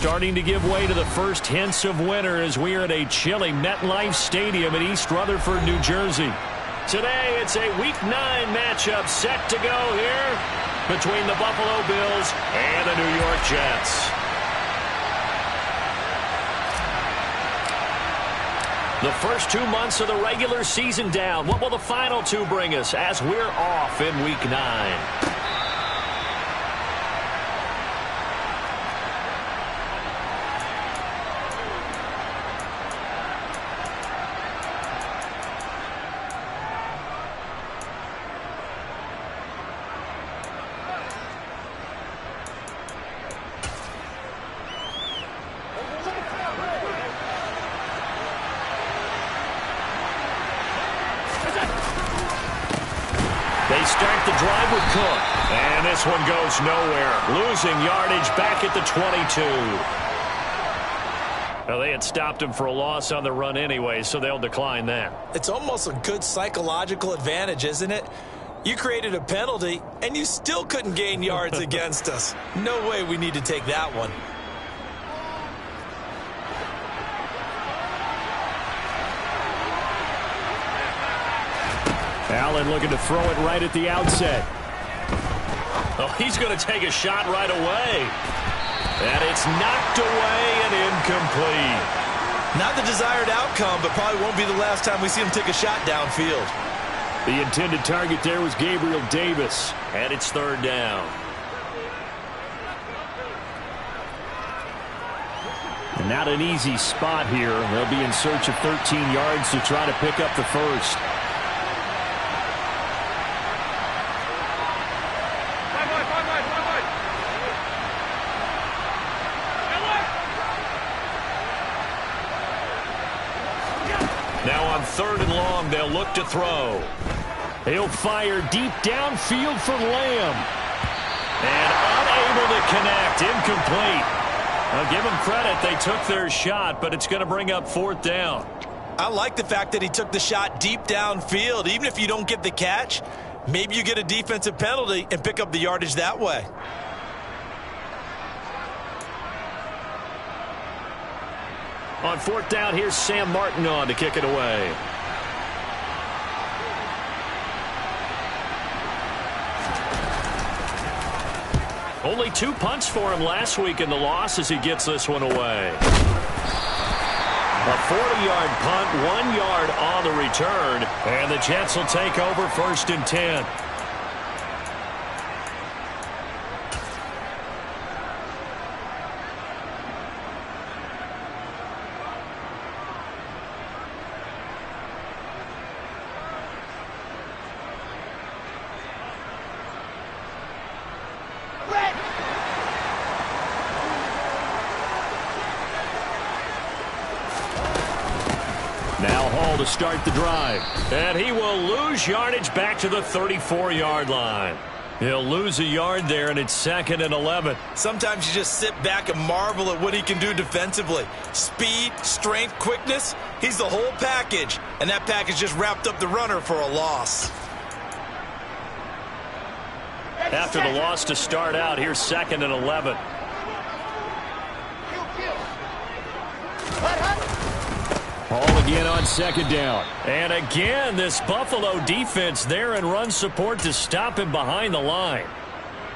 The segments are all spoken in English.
Starting to give way to the first hints of winter as we are at a chilly MetLife Stadium in East Rutherford, New Jersey. Today, it's a Week 9 matchup set to go here between the Buffalo Bills and the New York Jets. The first 2 months of the regular season down. What will the final 2 bring us as we're off in Week 9? They start the drive with Cook. And this one goes nowhere. Losing yardage back at the 22. Well, they had stopped him for a loss on the run anyway, so they'll decline that. It's almost a good psychological advantage, isn't it? You created a penalty, and you still couldn't gain yards against us. No way we need to take that one. Allen looking to throw it right at the outset. Oh, he's going to take a shot right away. And it's knocked away and incomplete. Not the desired outcome, but probably won't be the last time we see him take a shot downfield. The intended target there was Gabriel Davis. And it's 3rd down. And not an easy spot here. They'll be in search of 13 yards to try to pick up the first. Now on 3rd and long, they'll look to throw. He'll fire deep downfield for Lamb. And unable to connect. Incomplete. I'll give them credit. They took their shot, but it's going to bring up 4th down. I like the fact that he took the shot deep downfield. Even if you don't get the catch, maybe you get a defensive penalty and pick up the yardage that way. On 4th down, here's Sam Martin on to kick it away. Only 2 punts for him last week in the loss as he gets this one away. A 40-yard punt, 1 yard on the return, and the Jets will take over 1st and 10. Now Hall to start the drive. And he will lose yardage back to the 34-yard line. He'll lose a yard there, and it's 2nd and 11. Sometimes you just sit back and marvel at what he can do defensively. Speed, strength, quickness. He's the whole package. And that package just wrapped up the runner for a loss. After the loss to start out, here's 2nd and 11. Hall again on 2nd down. And again, this Buffalo defense there in run support to stop him behind the line.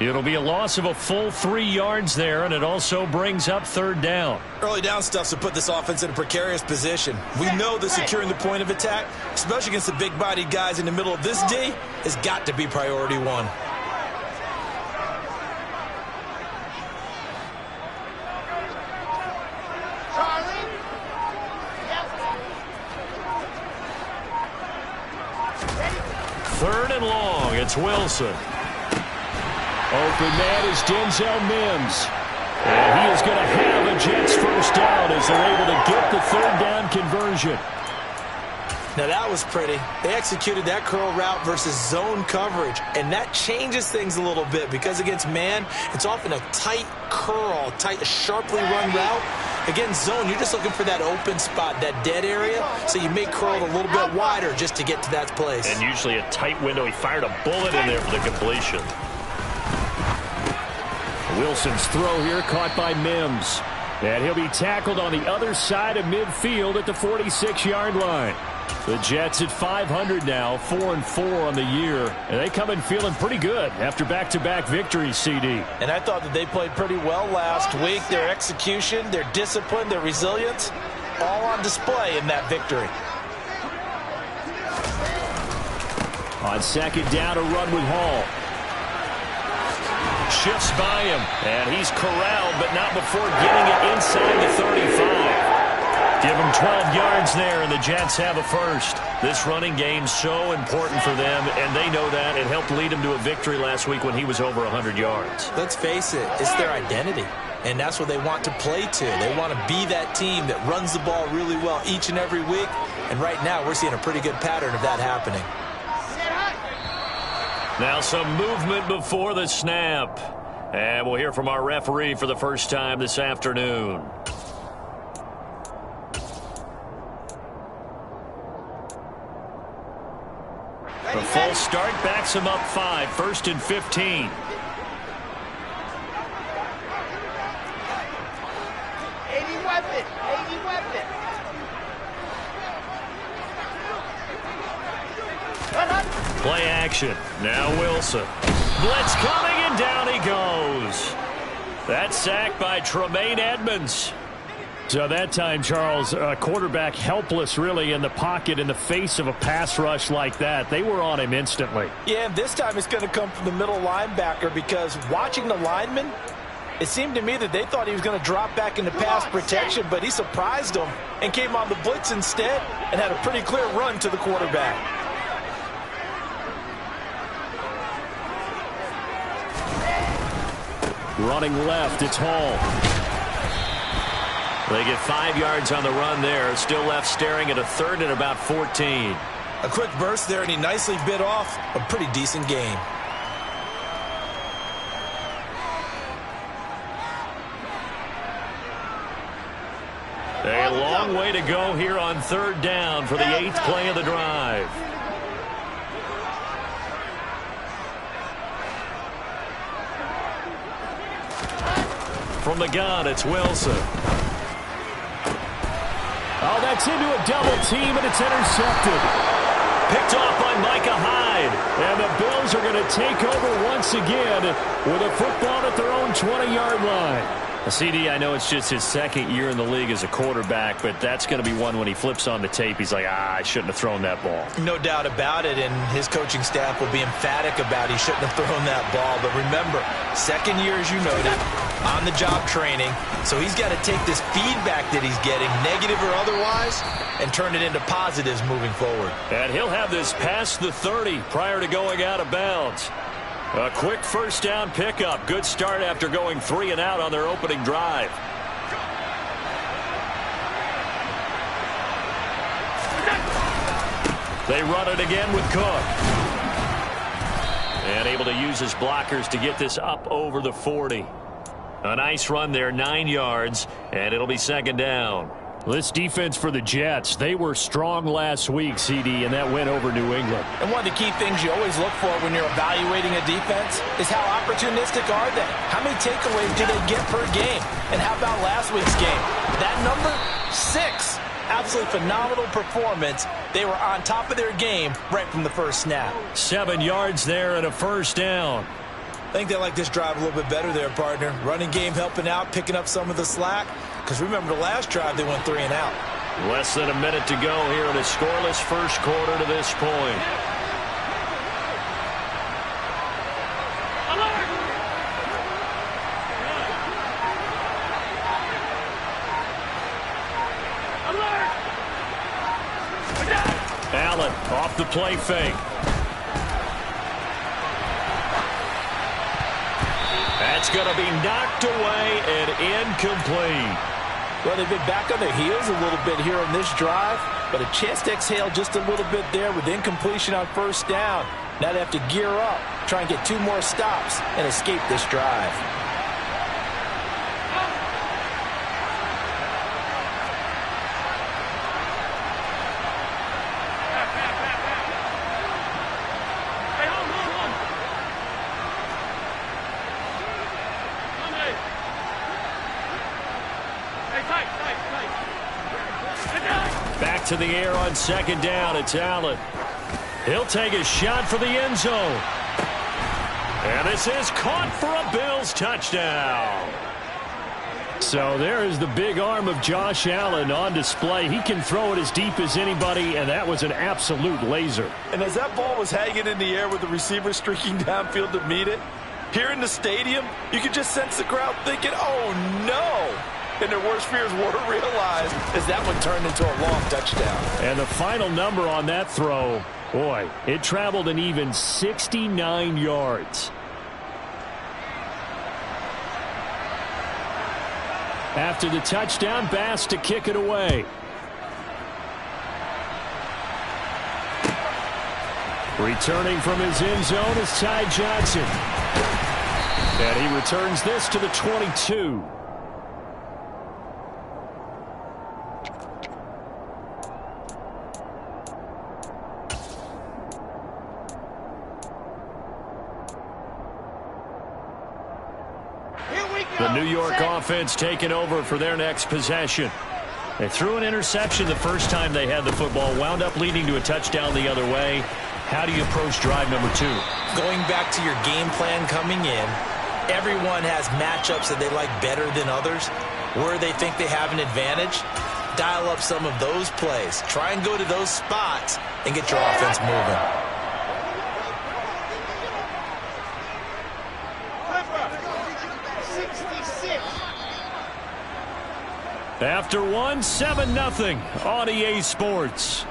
It'll be a loss of a full 3 yards there, and it also brings up 3rd down. Early down stuff to put this offense in a precarious position. We know that securing the point of attack, especially against the big-bodied guys in the middle of this D, has got to be priority 1. Third and long, it's Wilson. Open man is Denzel Mims. And he is going to have a Jets first down as they're able to get the 3rd down conversion. Now that was pretty. They executed that curl route versus zone coverage, and that changes things a little bit because against man, it's often a tight curl, tight, sharply run route. Against zone, you're just looking for that open spot, that dead area, so you may curl it a little bit wider just to get to that place. And usually a tight window. He fired a bullet in there for the completion. Wilson's throw here caught by Mims. And he'll be tackled on the other side of midfield at the 46-yard line. The Jets at 500 now, 4-4 on the year. And they come in feeling pretty good after back-to-back victories, CD. And I thought that they played pretty well last week. Their execution, their discipline, their resilience, all on display in that victory. On second down, a run with Hall. Shifts by him, and he's corralled, but not before getting it inside the 35. Give him 12 yards there, and the Jets have a first. This running game's so important for them, and they know that. It helped lead him to a victory last week when he was over 100 yards. Let's face it, it's their identity, and that's what they want to play to. They want to be that team that runs the ball really well each and every week, and right now we're seeing a pretty good pattern of that happening. Now some movement before the snap. And we'll hear from our referee for the first time this afternoon. The false start backs him up 5, 1st and 15. Play action. Now Wilson. Blitz coming, and down he goes. That's sacked by Tremaine Edmonds. So that time, Charles, quarterback helpless really in the pocket in the face of a pass rush like that. They were on him instantly. Yeah, and this time it's going to come from the middle linebacker, because watching the lineman, it seemed to me that they thought he was going to drop back into pass protection, but he surprised them and came on the blitz instead and had a pretty clear run to the quarterback. Running left, it's Hall. They get 5 yards on the run there. Still left staring at a 3rd and about 14. A quick burst there, and he nicely bit off a pretty decent game. A long way to go here on 3rd down for the 8th play of the drive. From the gun, it's Wilson. Oh, that's into a double team, and it's intercepted. Picked off by Micah Hyde. And the Bills are going to take over once again with a football at their own 20-yard line. CD, I know it's just his 2nd year in the league as a quarterback, but that's going to be one when he flips on the tape. He's like, I shouldn't have thrown that ball. No doubt about it, and his coaching staff will be emphatic about he shouldn't have thrown that ball. But remember, 2nd year, as you noted, on-the-job training, so he's got to take this feedback that he's getting, negative or otherwise, and turn it into positives moving forward. And he'll have this past the 30 prior to going out of bounds. A quick 1st down pickup. Good start after going 3 and out on their opening drive. They run it again with Cook. And able to use his blockers to get this up over the 40. A nice run there, 9 yards, and it'll be 2nd down. This defense for the Jets, they were strong last week, CD, and that went over New England. And one of the key things you always look for when you're evaluating a defense is how opportunistic are they? How many takeaways do they get per game? And how about last week's game? That number, 6. Absolutely phenomenal performance. They were on top of their game right from the first snap. 7 yards there and a 1st down. I think they like this drive a little bit better there, partner. Running game helping out, picking up some of the slack. Because remember, the last drive, they went 3 and out. Less than a minute to go here in a scoreless first quarter to this point. Allen off the play fake. That's going to be knocked away and incomplete. Well, they've been back on their heels a little bit here on this drive, but a chance to exhale just a little bit there with incompletion on 1st down. Now they have to gear up, try and get 2 more stops, and escape this drive. Back to the air on second down. It's Allen. He'll take a shot for the end zone. And this is caught for a Bills touchdown. So there is the big arm of Josh Allen on display. He can throw it as deep as anybody, and that was an absolute laser. And as that ball was hanging in the air with the receiver streaking downfield to meet it, here in the stadium, you could just sense the crowd thinking, oh, no. And their worst fears were realized as that one turned into a long touchdown. And the final number on that throw, boy, it traveled an even 69 yards. After the touchdown, Bass to kick it away. Returning from his end zone is Ty Johnson. And he returns this to the 22. The New York offense taking over for their next possession. They threw an interception the first time they had the football, wound up leading to a touchdown the other way. How do you approach drive number 2? Going back to your game plan coming in, everyone has matchups that they like better than others. Where they think they have an advantage, dial up some of those plays. Try and go to those spots and get your offense moving. After one, 7-0 on EA Sports.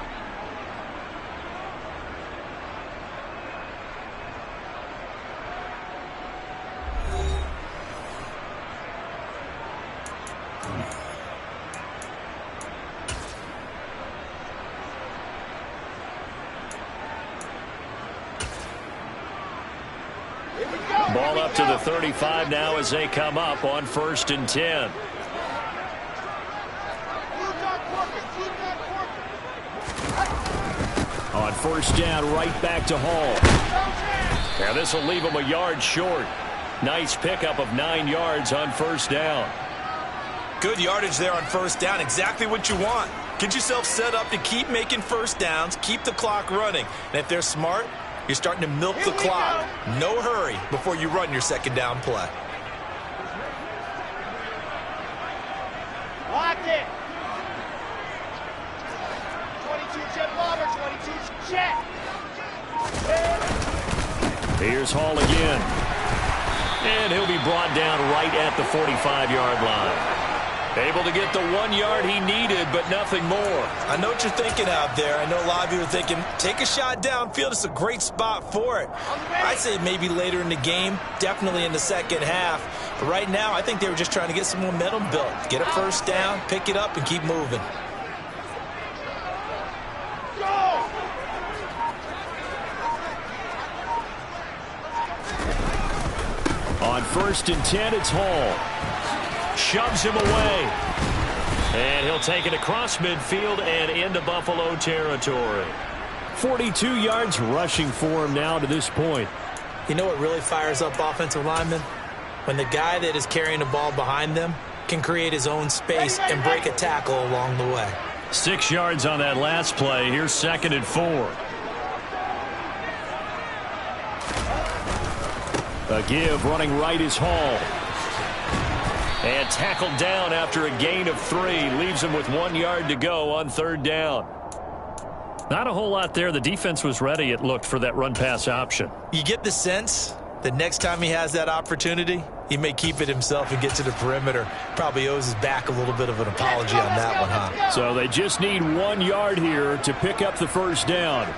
Ball up to the 35 now as they come up on 1st and 10. On 1st down, right back to Hall. And this will leave him a yard short. Nice pickup of 9 yards on 1st down. Good yardage there on 1st down. Exactly what you want. Get yourself set up to keep making 1st downs, keep the clock running. And if they're smart, you're starting to milk the clock. No hurry before you run your 2nd down play. Lock it. 22 jet bomber, 22 jet. Here's Hall again. And he'll be brought down right at the 45-yard line. Able to get the 1 yard he needed, but nothing more. I know what you're thinking out there. I know a lot of you are thinking, take a shot downfield. It's a great spot for it. I'd say maybe later in the game, definitely in the 2nd half. But right now, I think they were just trying to get some momentum built. Get a 1st down, pick it up, and keep moving. On 1st and 10, it's Hall. Shoves him away. And he'll take it across midfield and into Buffalo territory. 42 yards rushing for him now to this point. You know what really fires up offensive linemen? When the guy that is carrying the ball behind them can create his own space and break a tackle along the way. 6 yards on that last play. Here's 2nd and 4. A give, running right is Hall. And tackled down after a gain of 3. Leaves him with 1 yard to go on 3rd down. Not a whole lot there. The defense was ready, it looked, for that run-pass option. You get the sense that next time he has that opportunity, he may keep it himself and get to the perimeter. Probably owes his back a little bit of an apology on that one, huh? So they just need 1 yard here to pick up the 1st down.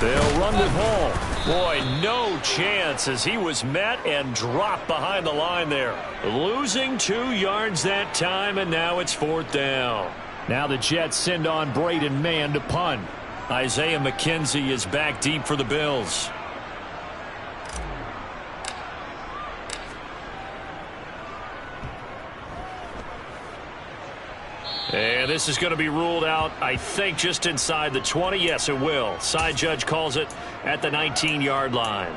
They'll run with Hall. Boy, no chance as he was met and dropped behind the line there. Losing 2 yards that time, and now it's 4th down. Now the Jets send on Braden Mann to punt. Isaiah McKenzie is back deep for the Bills. And this is going to be ruled out, I think, just inside the 20. Yes, it will. Side judge calls it at the 19-yard line.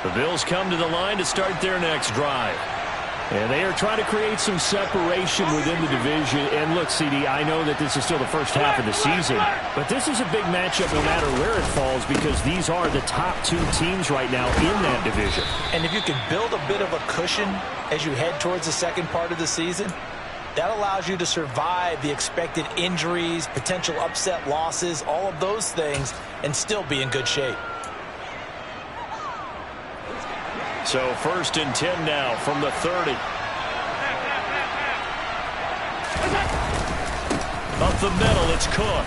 The Bills come to the line to start their next drive. And they are trying to create some separation within the division. And look, CD, I know that this is still the first half of the season, but this is a big matchup no matter where it falls because these are the top two teams right now in that division. And if you can build a bit of a cushion as you head towards the second part of the season, that allows you to survive the expected injuries, potential upset losses, all of those things, and still be in good shape. So 1st and 10 now from the 30. Up the middle, it's Cook.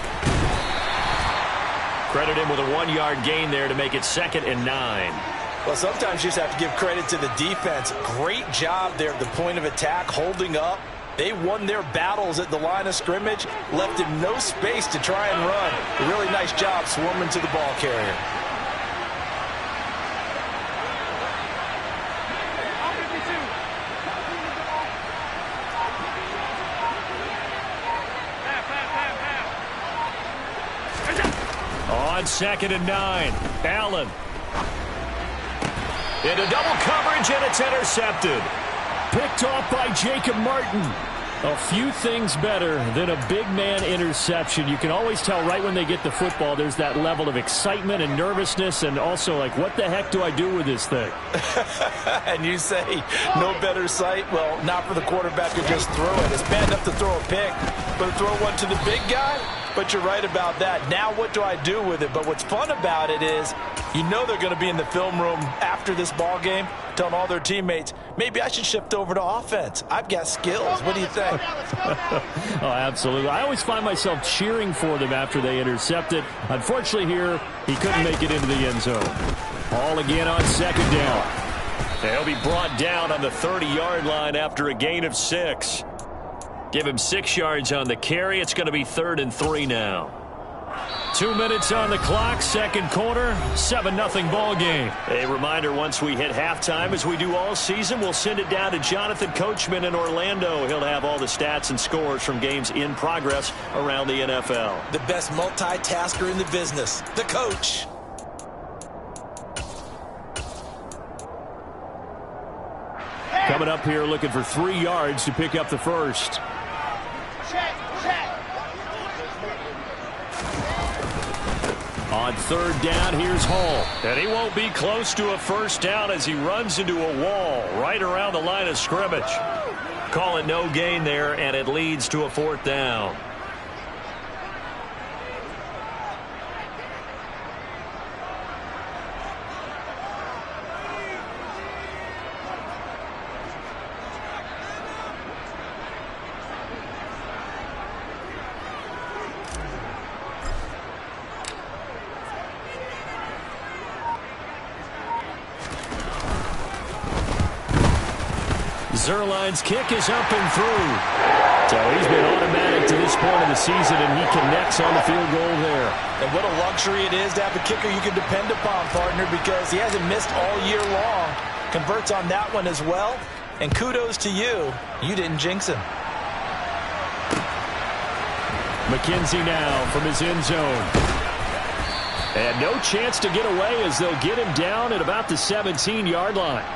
Credit him with a 1-yard gain there to make it 2nd and 9. Well, sometimes you just have to give credit to the defense. Great job there at the point of attack, holding up. They won their battles at the line of scrimmage, left him no space to try and run. A really nice job swarming to the ball carrier. On 2nd and 9, Allen. Into double coverage, and it's intercepted. Picked off by Jacob Martin. A few things better than a big man interception. You can always tell right when they get the football, there's that level of excitement and nervousness, and also like, what the heck do I do with this thing? And you say, no better sight? Well, not for the quarterback to just throw it. It's bad enough to throw a pick, but to throw one to the big guy? But you're right about that. Now what do I do with it? But what's fun about it is you know they're going to be in the film room after this ball game telling all their teammates, maybe I should shift over to offense. I've got skills. What do you think? Oh, absolutely. I always find myself cheering for them after they intercept it. Unfortunately here, he couldn't make it into the end zone. Ball again on 2nd down. They'll be brought down on the 30-yard line after a gain of 6. Give him 6 yards on the carry. It's going to be 3rd and 3 now. 2 minutes on the clock, second quarter, 7-0 ball game. A reminder, once we hit halftime, as we do all season, we'll send it down to Jonathan Coachman in Orlando. He'll have all the stats and scores from games in progress around the NFL. The best multitasker in the business, the coach. Coming up here looking for 3 yards to pick up the first. On 3rd down, here's Hall. And he won't be close to a first down as he runs into a wall right around the line of scrimmage. Call it no gain there, and it leads to a 4th down. Zerline's kick is up and through. So he's been automatic to this point of the season, and he connects on the field goal there. And what a luxury it is to have a kicker you can depend upon, partner, because he hasn't missed all year long. Converts on that one as well. And kudos to you. You didn't jinx him. McKenzie now from his end zone. And no chance to get away as they'll get him down at about the 17-yard line.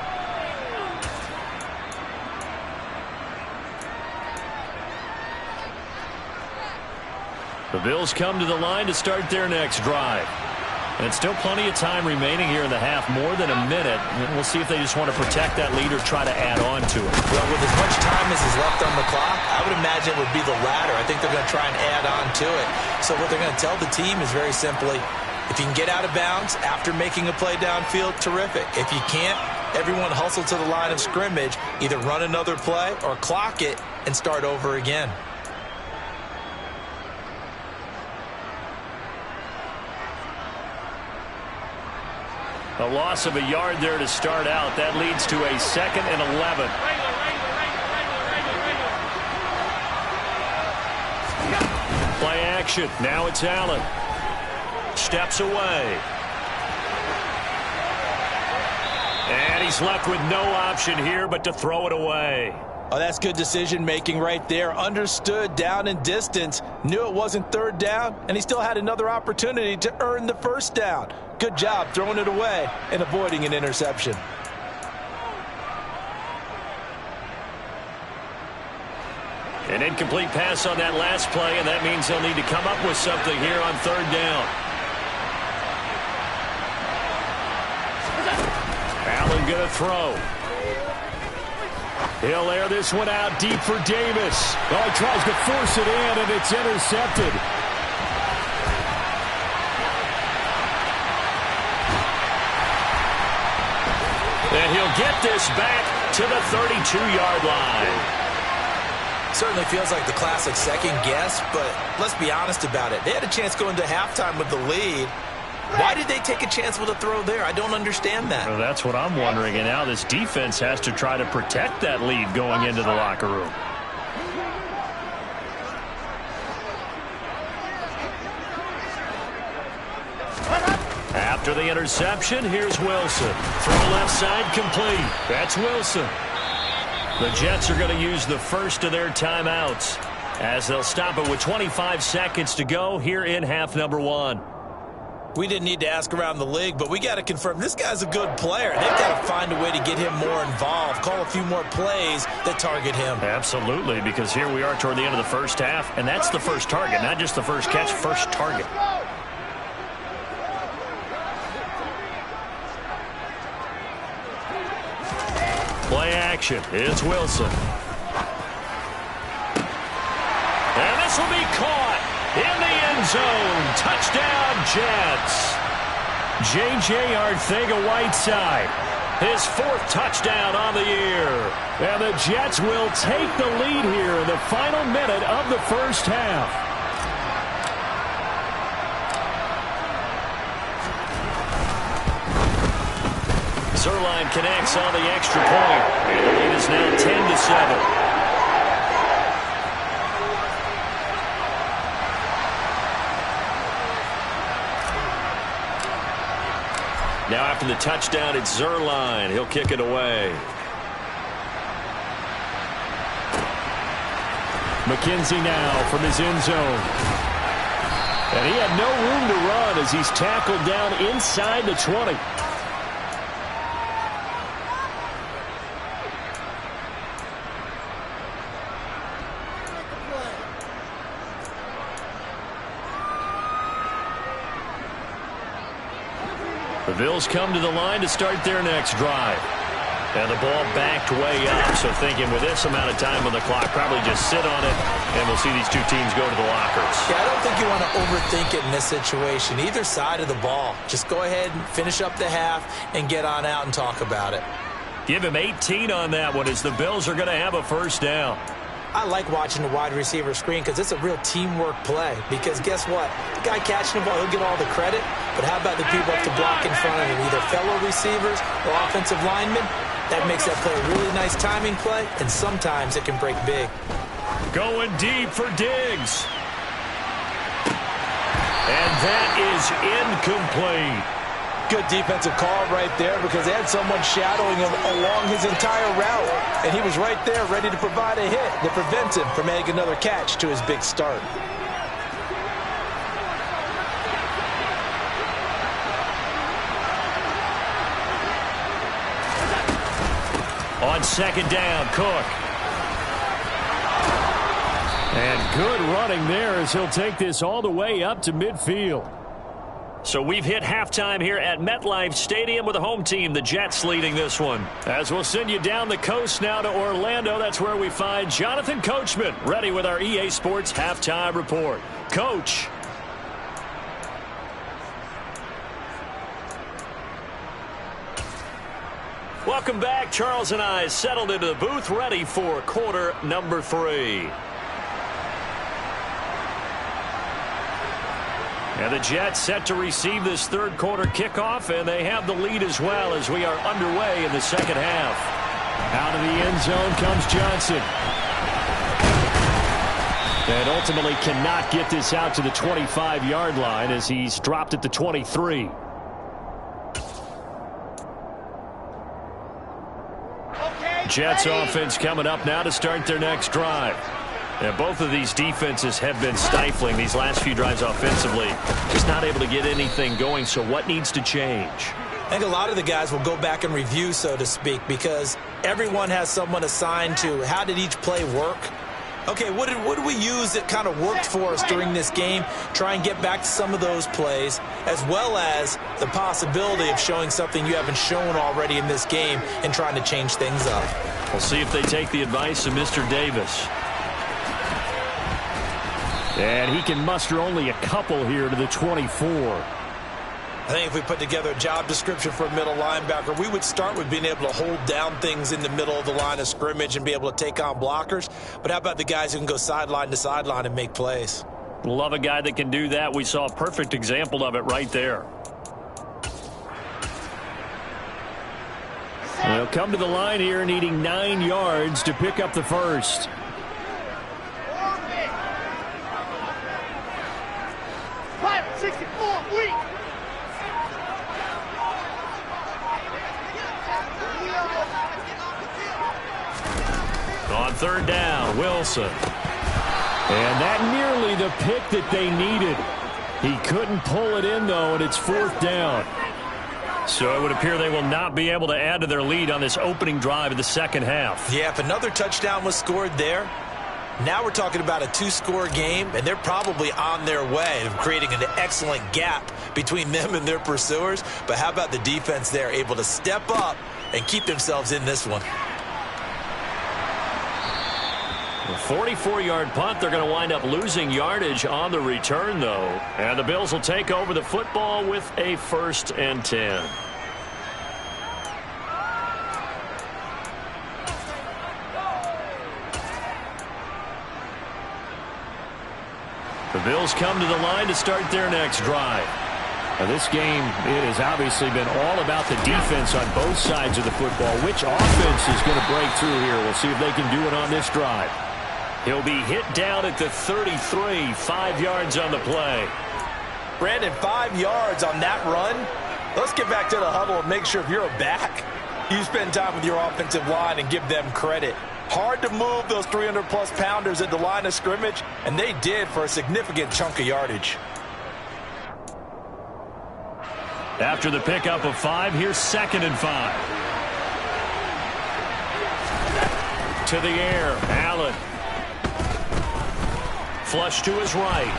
The Bills come to the line to start their next drive. And still plenty of time remaining here in the half, more than a minute. And we'll see if they just want to protect that lead or try to add on to it. Well, with as much time as is left on the clock, I would imagine it would be the latter. I think they're going to try and add on to it. So what they're going to tell the team is very simply, if you can get out of bounds after making a play downfield, terrific. If you can't, everyone hustle to the line of scrimmage, either run another play or clock it and start over again. A loss of a yard there to start out. That leads to a 2nd and 11. Play action. Now it's Allen. Steps away. And he's left with no option here but to throw it away. Oh, that's good decision-making right there. Understood down and distance. Knew it wasn't third down, and he still had another opportunity to earn the first down. Good job throwing it away and avoiding an interception. An incomplete pass on that last play, and that means they'll need to come up with something here on third down. Allen going to throw. He'll air this one out deep for Davis. Oh, he tries to force it in, and it's intercepted. And he'll get this back to the 32-yard line. Certainly feels like the classic second guess, but let's be honest about it. They had a chance going into halftime with the lead. Why did they take a chance with a throw there? I don't understand that. Well, that's what I'm wondering. And now this defense has to try to protect that lead going into the locker room. After the interception, here's Wilson. Throw left side complete. That's Wilson. The Jets are going to use the first of their timeouts as they'll stop it with 25 seconds to go here in half number one. We didn't need to ask around the league, but we got to confirm this guy's a good player. They've got to find a way to get him more involved, call a few more plays that target him. Absolutely, because here we are toward the end of the first half, and that's the first target, not just the first catch, first target. Play action. It's Wilson. And this will be caught in the end zone. Touchdown, Jets. J.J. Arcega-Whiteside, his fourth touchdown on the year. And the Jets will take the lead here in the final minute of the first half. Zerline connects on the extra point. And the lead is now 10-7. Now after the touchdown, it's Zerline. He'll kick it away. McKenzie now from his end zone. And he had no room to run as he's tackled down inside the 20. The Bills come to the line to start their next drive. And the ball backed way up, so thinking with this amount of time on the clock, probably just sit on it, and we'll see these two teams go to the lockers. Yeah, I don't think you want to overthink it in this situation, either side of the ball. Just go ahead and finish up the half and get on out and talk about it. Give him 18 on that one as the Bills are going to have a first down. I like watching the wide receiver screen because it's a real teamwork play. Because guess what? The guy catching the ball, he'll get all the credit. But how about the people up to block in front of him, either fellow receivers or offensive linemen? That makes that play a really nice timing play, and sometimes it can break big. Going deep for Diggs. And that is incomplete. Good defensive call right there because they had someone shadowing him along his entire route. And he was right there ready to provide a hit that prevents him from making another catch to his big start. On second down, Cook. And good running there as he'll take this all the way up to midfield. So we've hit halftime here at MetLife Stadium with the home team, the Jets, leading this one. As we'll send you down the coast now to Orlando, that's where we find Jonathan Coachman, ready with our EA Sports halftime report. Coach. Welcome back. Charles and I settled into the booth, ready for quarter number 3. And the Jets set to receive this third quarter kickoff, and they have the lead as well as we are underway in the second half. Out of the end zone comes Johnson. And ultimately cannot get this out to the 25-yard line as he's dropped at the 23. Okay, Jets offense coming up now to start their next drive. Now, both of these defenses have been stifling these last few drives offensively. Just not able to get anything going, so what needs to change? I think a lot of the guys will go back and review, so to speak, because everyone has someone assigned to how did each play work. Okay, what did we use that kind of worked for us during this game? Try and get back to some of those plays, as well as the possibility of showing something you haven't shown already in this game and trying to change things up. We'll see if they take the advice of Mr. Davis. And he can muster only a couple here to the 24. I think if we put together a job description for a middle linebacker, we would start with being able to hold down things in the middle of the line of scrimmage and be able to take on blockers. But how about the guys who can go sideline to sideline and make plays? Love a guy that can do that. We saw a perfect example of it right there. They'll come to the line here needing 9 yards to pick up the first. On third down, Wilson. And that nearly the pick that they needed. He couldn't pull it in, though, and it's fourth down. So it would appear they will not be able to add to their lead on this opening drive of the second half. Yeah, if another touchdown was scored there, now we're talking about a 2-score game, and they're probably on their way of creating an excellent gap between them and their pursuers. But how about the defense there, able to step up and keep themselves in this one? A 44-yard punt. They're going to wind up losing yardage on the return, though. And the Bills will take over the football with a 1st and 10. The Bills come to the line to start their next drive. Now, this game, it has obviously been all about the defense on both sides of the football. Which offense is going to break through here? We'll see if they can do it on this drive. He'll be hit down at the 33, 5 yards on the play. Brandon, 5 yards on that run. Let's get back to the huddle and make sure if you're a back, you spend time with your offensive line and give them credit. Hard to move those 300-plus pounders at the line of scrimmage, and they did for a significant chunk of yardage. After the pickup of 5, here's 2nd and 5. To the air, Allen. Flush to his right.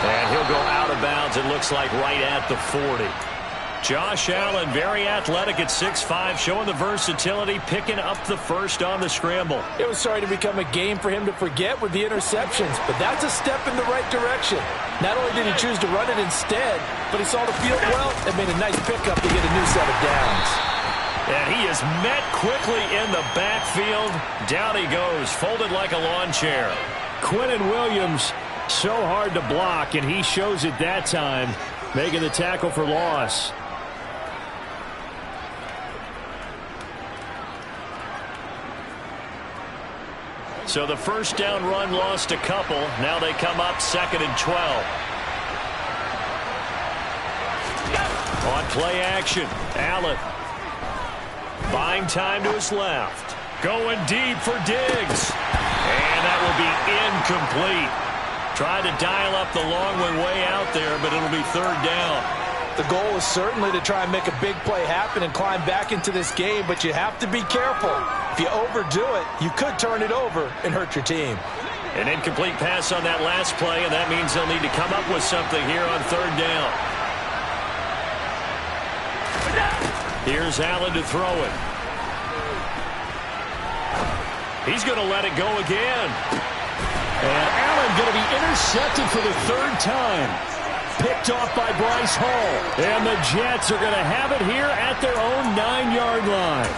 And he'll go out of bounds, it looks like, right at the 40. Josh Allen, very athletic at 6'5", showing the versatility, picking up the first on the scramble. It was starting to become a game for him to forget with the interceptions, but that's a step in the right direction. Not only did he choose to run it instead, but he saw the field well and made a nice pickup to get a new set of downs. And he is met quickly in the backfield. Down he goes, folded like a lawn chair. Quinnen Williams, so hard to block, and he shows it that time, making the tackle for loss. So the first down run lost a couple. Now they come up 2nd and 12. On play action, Allen. Buying time to his left. Going deep for Diggs. And that will be incomplete. Tried to dial up the long way out there, but it'll be 3rd down. The goal is certainly to try and make a big play happen and climb back into this game, but you have to be careful. If you overdo it, you could turn it over and hurt your team. An incomplete pass on that last play, and that means they'll need to come up with something here on 3rd down. Here's Allen to throw it. He's going to let it go again. And Allen going to be intercepted for the 3rd time. Picked off by Bryce Hall. And the Jets are going to have it here at their own 9-yard line.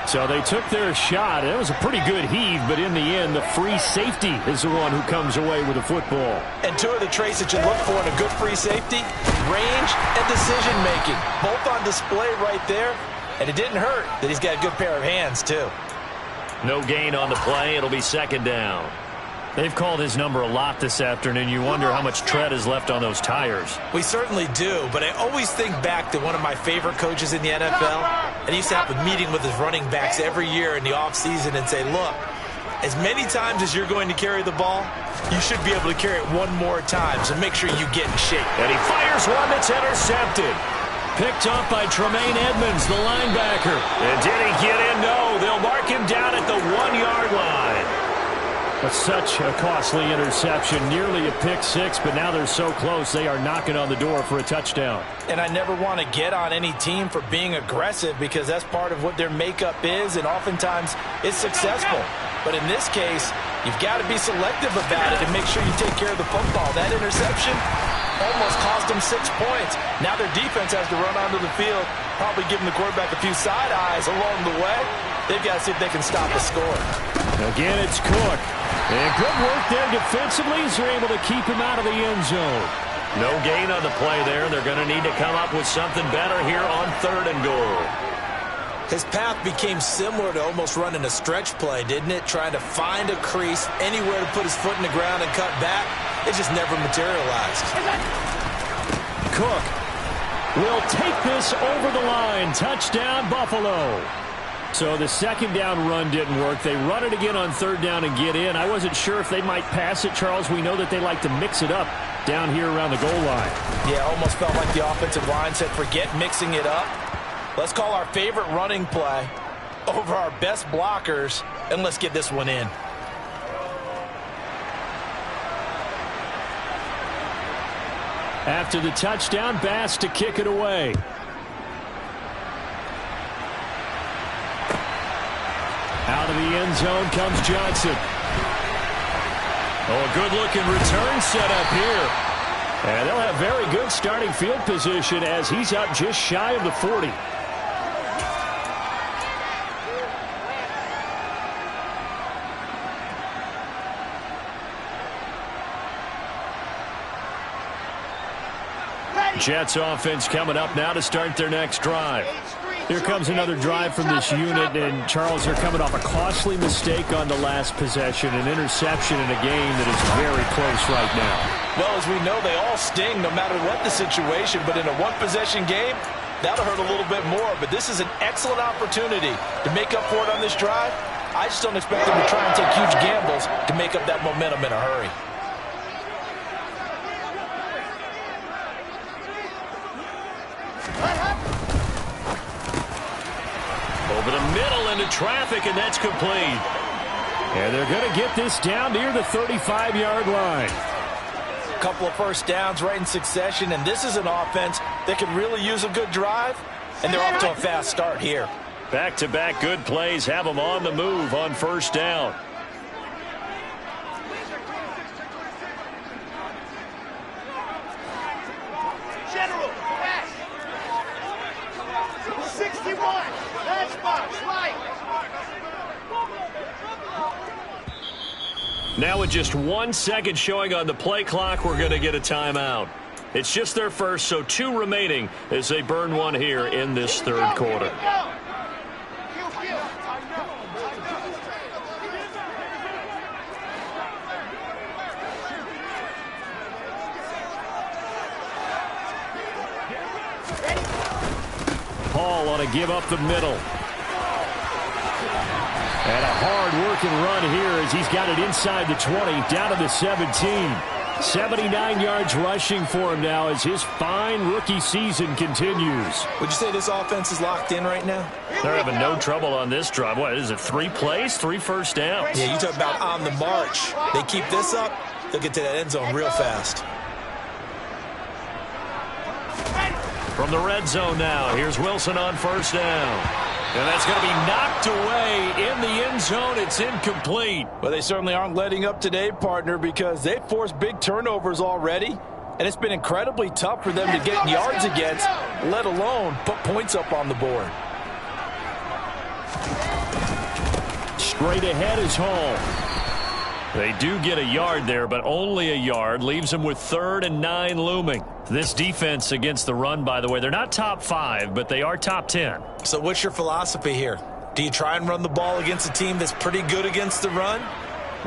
So they took their shot. It was a pretty good heave, but in the end, the free safety is the one who comes away with the football. And 2 of the traits that you look for in a good free safety, range and decision-making. Both on display right there. And it didn't hurt that he's got a good pair of hands, too. No gain on the play. It'll be 2nd down. They've called his number a lot this afternoon. You wonder how much tread is left on those tires. We certainly do, but I always think back to one of my favorite coaches in the NFL, and he used to have a meeting with his running backs every year in the offseason and say, look, as many times as you're going to carry the ball, you should be able to carry it one more time, so make sure you get in shape. And he fires one that's intercepted. Picked off by Tremaine Edmonds, the linebacker. And did he get in? No, they'll mark him down at the 1-yard line. But such a costly interception, nearly a pick six, but now they're so close they are knocking on the door for a touchdown. And I never want to get on any team for being aggressive because that's part of what their makeup is, and oftentimes it's successful. But in this case, you've got to be selective about it and make sure you take care of the football. That interception almost cost them 6 points. Now their defense has to run onto the field, probably giving the quarterback a few side eyes along the way. They've got to see if they can stop the score. Again, it's Cook. And good work there defensively as they're able to keep him out of the end zone. No gain on the play there. They're going to need to come up with something better here on 3rd and goal. His path became similar to almost running a stretch play, didn't it? Trying to find a crease, anywhere to put his foot in the ground and cut back. It just never materialized. Cook will take this over the line. Touchdown, Buffalo. So the 2nd down run didn't work. They run it again on 3rd down and get in. I wasn't sure if they might pass it, Charles. We know that they like to mix it up down here around the goal line. Yeah, almost felt like the offensive line said, forget mixing it up. Let's call our favorite running play over our best blockers, and let's get this one in. After the touchdown, Bass to kick it away. Out of the end zone comes Johnson. Oh, a good-looking return set up here. And they'll have very good starting field position as he's up just shy of the 40. Jets offense coming up now to start their next drive. Here comes another drive from this unit, and Charles, are coming off a costly mistake on the last possession, an interception in a game that is very close right now. Well, as we know, they all sting no matter what the situation, but in a one-possession game, that'll hurt a little bit more. But this is an excellent opportunity to make up for it on this drive. I just don't expect them to try and take huge gambles to make up that momentum in a hurry. Over the middle into traffic, and that's complete. And they're going to get this down near the 35-yard line. A couple of first downs right in succession, and this is an offense that could really use a good drive, and they're off to a fast start here. Back-to-back good plays have them on the move on 1st down. General, back. 61. That's box, right. Now with just 1 second showing on the play clock, we're going to get a timeout. It's just their first, so 2 remaining as they burn one here in this 3rd quarter. Paul on a give up the middle. And a hard-working run here as he's got it inside the 20, down to the 17. 79 yards rushing for him now as his fine rookie season continues. Would you say this offense is locked in right now? They're having no trouble on this drive. What is it, 3 plays, 3 first downs? Yeah, you talk about on the march. They keep this up, they'll get to that end zone real fast. From the red zone now, here's Wilson on 1st down. And that's going to be knocked away in the end zone. It's incomplete. Well, they certainly aren't letting up today, partner, because they've forced big turnovers already, and it's been incredibly tough for them to get yards against, let alone put points up on the board. Straight ahead is Hall. They do get a yard there, but only a yard. Leaves them with 3rd and 9 looming. This defense against the run, by the way, they're not top 5, but they are top 10. So what's your philosophy here? Do you try and run the ball against a team that's pretty good against the run?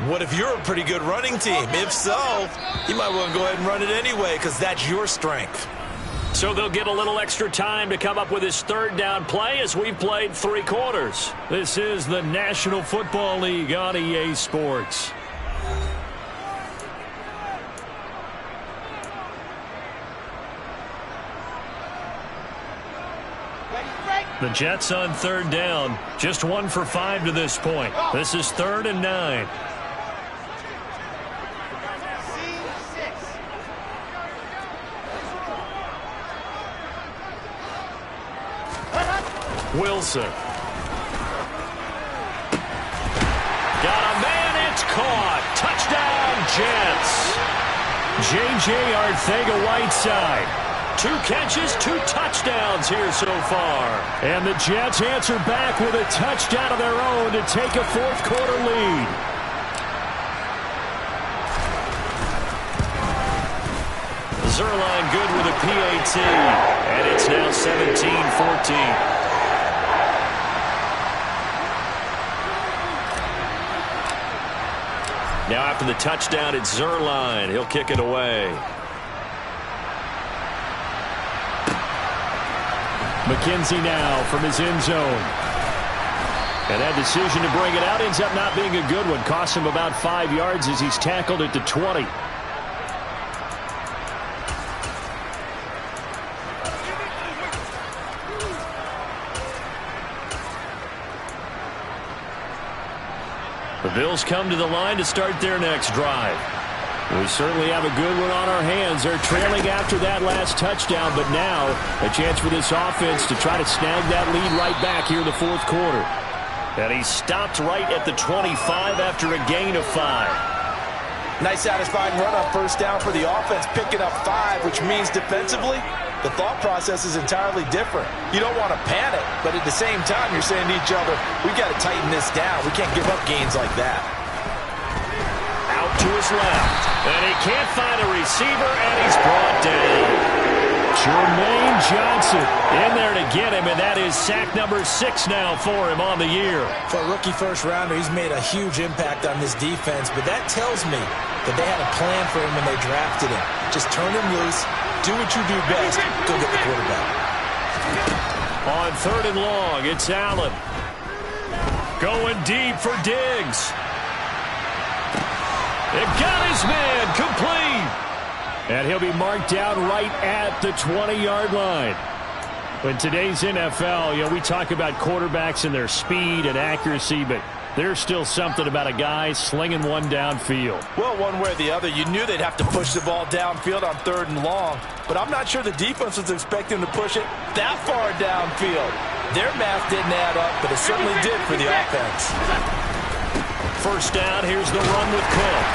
What if you're a pretty good running team? If so, you might want to go ahead and run it anyway because that's your strength. So they'll get a little extra time to come up with his third down play as we've played 3 quarters. This is the National Football League on EA Sports. The Jets on 3rd down. Just 1 for 5 to this point. This is 3rd and 9. Wilson. Got a man, it's caught. Touchdown, Jets. J.J. Arcega-Whiteside. 2 catches, 2 touchdowns here so far. And the Jets answer back with a touchdown of their own to take a 4th quarter lead. Zerline good with a PAT. And it's now 17-14. Now after the touchdown, it's Zerline. He'll kick it away. McKenzie now from his end zone. And that decision to bring it out ends up not being a good one. Costs him about 5 yards as he's tackled at the 20. The Bills come to the line to start their next drive. We certainly have a good one on our hands. They're trailing after that last touchdown, but now a chance for this offense to try to snag that lead right back here in the 4th quarter. And he stopped right at the 25 after a gain of 5. Nice satisfying run on 1st down for the offense, picking up 5, which means defensively, the thought process is entirely different. You don't want to panic, but at the same time, you're saying to each other, we got to tighten this down. We can't give up gains like that. Out to his left. And he can't find a receiver, and he's brought down. Jermaine Johnson in there to get him, and that is sack number 6 now for him on the year. For a rookie first-rounder, he's made a huge impact on this defense, but that tells me that they had a plan for him when they drafted him. Just turn him loose, do what you do best, go get the quarterback. On 3rd and long, it's Allen. Going deep for Diggs. It got his man complete. And he'll be marked down right at the 20-yard line. In today's NFL, we talk about quarterbacks and their speed and accuracy, but there's still something about a guy slinging one downfield. Well, one way or the other, you knew they'd have to push the ball downfield on 3rd and long, but I'm not sure the defense was expecting to push it that far downfield. Their math didn't add up, but it certainly did for the offense. 1st down, here's the run with Cook.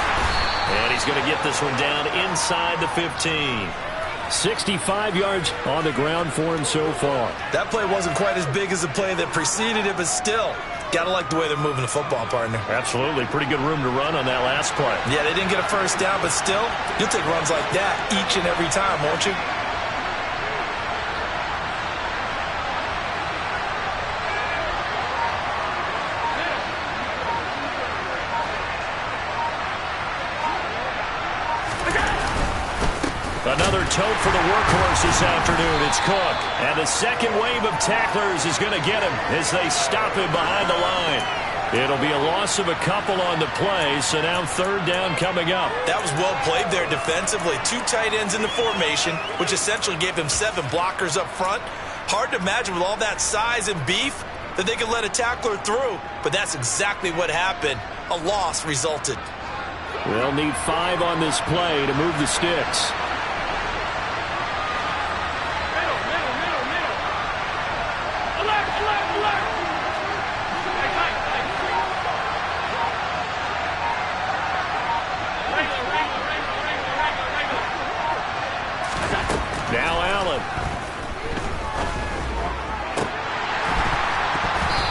And he's going to get this one down inside the 15. 65 yards on the ground for him so far. That play wasn't quite as big as the play that preceded it, but still, gotta like the way they're moving the football, partner. Absolutely. Pretty good room to run on that last play. Yeah, they didn't get a 1st down, but still, you'll take runs like that each and every time, won't you? Another tote for the workhorse this afternoon. It's Cook. And the second wave of tacklers is going to get him as they stop him behind the line. It'll be a loss of a couple on the play, so now 3rd down coming up. That was well played there defensively. 2 tight ends in the formation, which essentially gave him 7 blockers up front. Hard to imagine with all that size and beef that they could let a tackler through, but that's exactly what happened. A loss resulted. They'll need 5 on this play to move the sticks. Now Allen.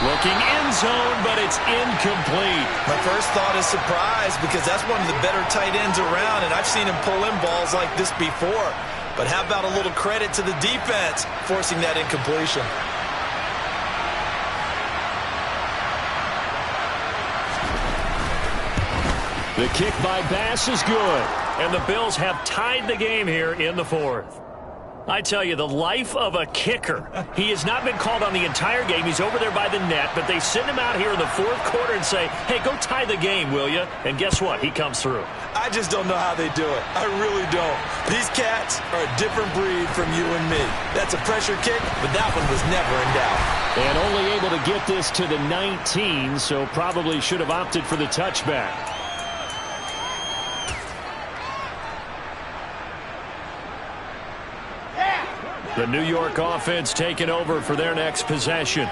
Looking end zone, but it's incomplete. My first thought is surprise because that's one of the better tight ends around, and I've seen him pull in balls like this before. But how about a little credit to the defense forcing that incompletion? The kick by Bass is good. And the Bills have tied the game here in the fourth. I tell you, the life of a kicker. He has not been called on the entire game. He's over there by the net, but they send him out here in the fourth quarter and say, hey, go tie the game, will you? And guess what? He comes through. I just don't know how they do it. I really don't. These cats are a different breed from you and me. That's a pressure kick, but that one was never in doubt. And only able to get this to the 19, so probably should have opted for the touchback. The New York offense taking over for their next possession.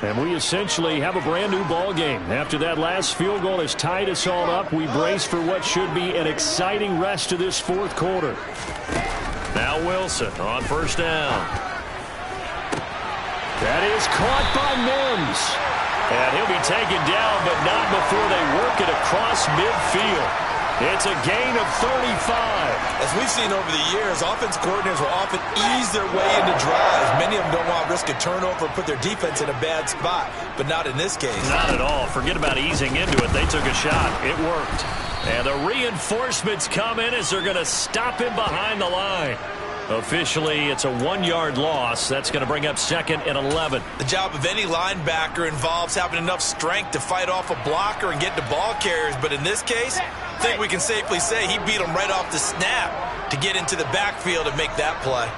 And we essentially have a brand new ball game. After that last field goal has tied us all up, we brace for what should be an exciting rest of this fourth quarter. Now Wilson on first down. That is caught by Mims. And he'll be taken down, but not before they work it across midfield. It's a gain of 35. As we've seen over the years, offense coordinators will often ease their way into drives. Many of them don't want to risk a turnover or put their defense in a bad spot, but not in this case. Not at all. Forget about easing into it. They took a shot. It worked. And the reinforcements come in as they're going to stop him behind the line. Officially, it's a 1-yard loss. That's going to bring up 2nd and 11. The job of any linebacker involves having enough strength to fight off a blocker and get to ball carriers. But in this case, I think we can safely say he beat him right off the snap to get into the backfield and make that play.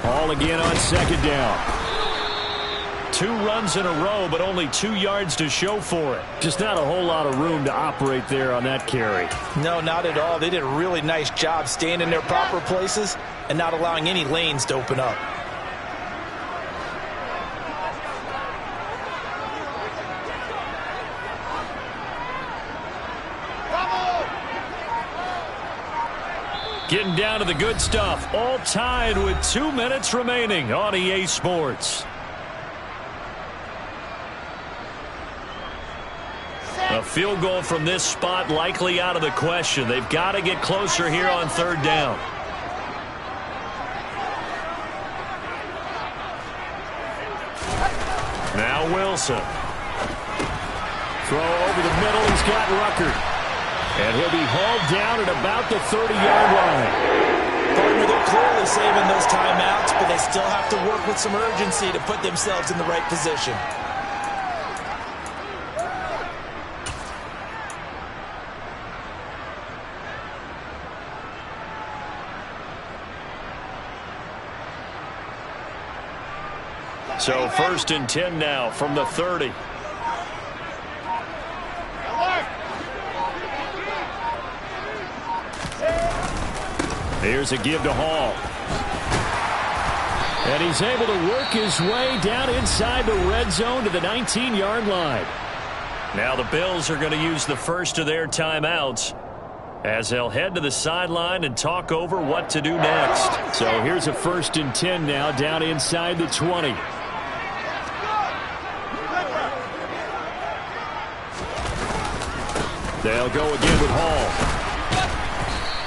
Ball again on 2nd down. 2 runs in a row, but only 2 yards to show for it. Just not a whole lot of room to operate there on that carry. No, not at all. They did a really nice job staying in their proper places and not allowing any lanes to open up. Getting down to the good stuff. All tied with 2 minutes remaining on EA Sports. A field goal from this spot likely out of the question. They've got to get closer here on 3rd down. Now Wilson. Throw over the middle. He's got Ruckert. And he'll be hauled down at about the 30-yard line. Partner, they're clearly saving those timeouts, but they still have to work with some urgency to put themselves in the right position. So 1st and 10 now from the 30. Here's a give to Hall. And he's able to work his way down inside the red zone to the 19-yard line. Now the Bills are going to use the first of their timeouts as they'll head to the sideline and talk over what to do next. So here's a 1st and 10 now down inside the 20. They'll go again with Hall.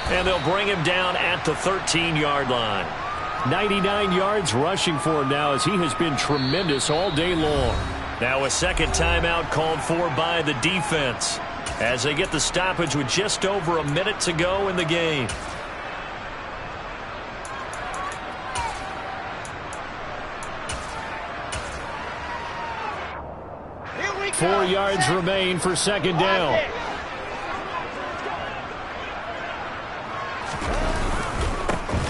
And they'll bring him down at the 13-yard line. 99 yards rushing for him now as he has been tremendous all day long. Now a 2nd timeout called for by the defense as they get the stoppage with just over a minute to go in the game. Four yards remain for 2nd down.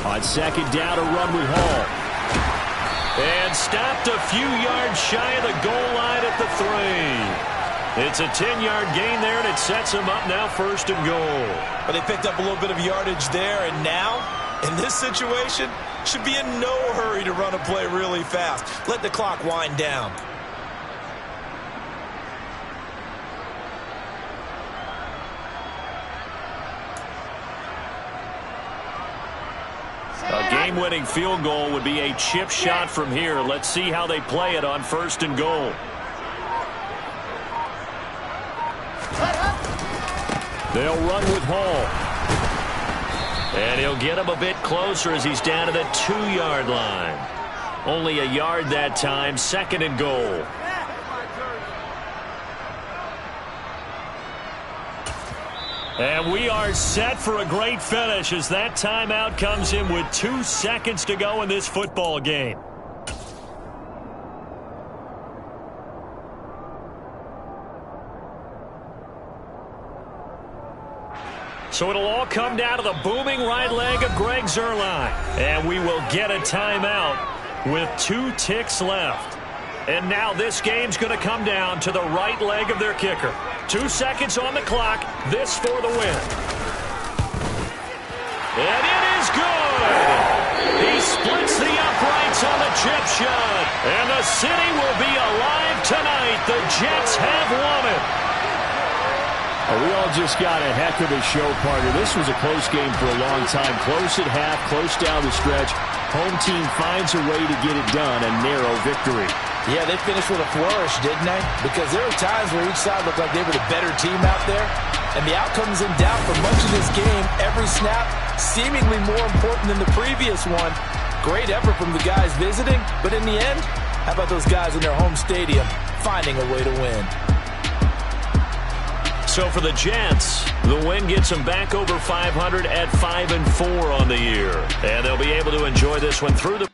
On 2nd down, a run with Hall. And stopped a few yards shy of the goal line at the 3. It's a 10-yard gain there, and it sets them up now 1st and goal. But they picked up a little bit of yardage there, and now, in this situation, should be in no hurry to run a play really fast. Let the clock wind down. A game-winning field goal would be a chip shot from here. Let's see how they play it on 1st and goal. They'll run with Hall. And he'll get him a bit closer as he's down to the 2-yard line. Only a yard that time, 2nd and goal. And we are set for a great finish as that timeout comes in with 2 seconds to go in this football game. So it'll all come down to the booming right leg of Greg Zuerlein. And we will get a timeout with 2 ticks left. And now this game's going to come down to the right leg of their kicker. 2 seconds on the clock. This for the win. And it is good. He splits the uprights on the chip shot. And the city will be alive tonight. The Jets have won it. We all just got a heck of a show, partner. This was a close game for a long time. Close at half, close down the stretch. Home team finds a way to get it done, a narrow victory. Yeah, they finished with a flourish, didn't they? Because there were times where each side looked like they were the better team out there. And the outcome's in doubt for much of this game. Every snap seemingly more important than the previous one. Great effort from the guys visiting. But in the end, how about those guys in their home stadium finding a way to win? So for the Jets, the win gets them back over 500 at 5-4 on the year. And they'll be able to enjoy this one through the